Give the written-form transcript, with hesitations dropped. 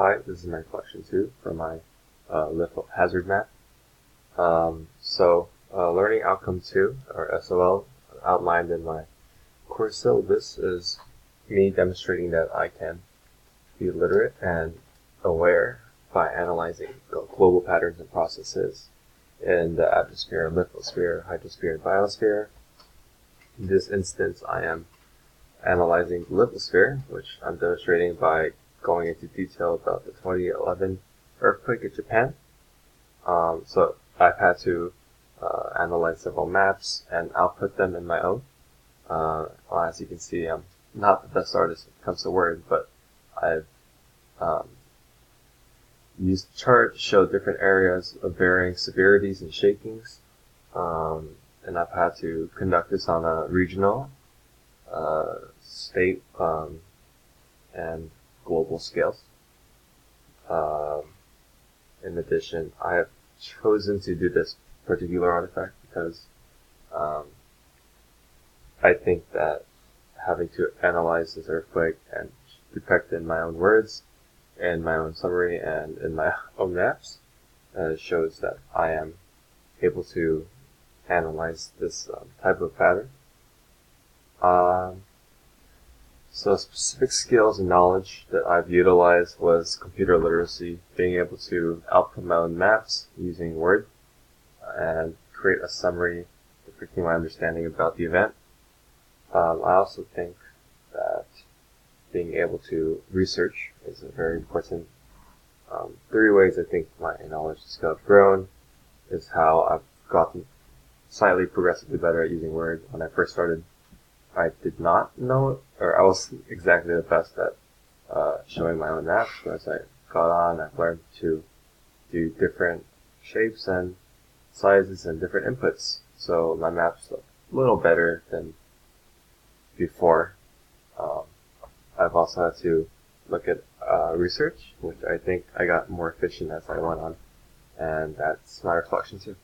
Hi, this is my collection 2 for my litho hazard map. Learning outcome 2, or SOL, outlined in my course syllabus, is me demonstrating that I can be literate and aware by analyzing global patterns and processes in the atmosphere, lithosphere, hydrosphere, and biosphere. In this instance, I am analyzing the lithosphere, which I'm demonstrating by going into detail about the 2011 earthquake in Japan. So I've had to analyze several maps and output them in my own. As you can see, I'm not the best artist when it comes to Word, but I've used the chart to show different areas of varying severities and shakings. And I've had to conduct this on a regional, state, and global scales. In addition, I have chosen to do this particular artifact because I think that having to analyze this earthquake and depict it in my own words, in my own summary, and in my own maps shows that I am able to analyze this type of pattern. So specific skills and knowledge that I've utilized was computer literacy, being able to output my own maps using Word and create a summary depicting my understanding about the event. I also think that being able to research is a very important. 3 ways I think my knowledge and skill have grown is how I've gotten slightly progressively better at using Word. When I first started, I did not know, or I was exactly the best at showing my own maps. But as I got on, I've learned to do different shapes and sizes and different inputs. So my maps look a little better than before. I've also had to look at research, which I think I got more efficient as I went on. And that's my reflection too.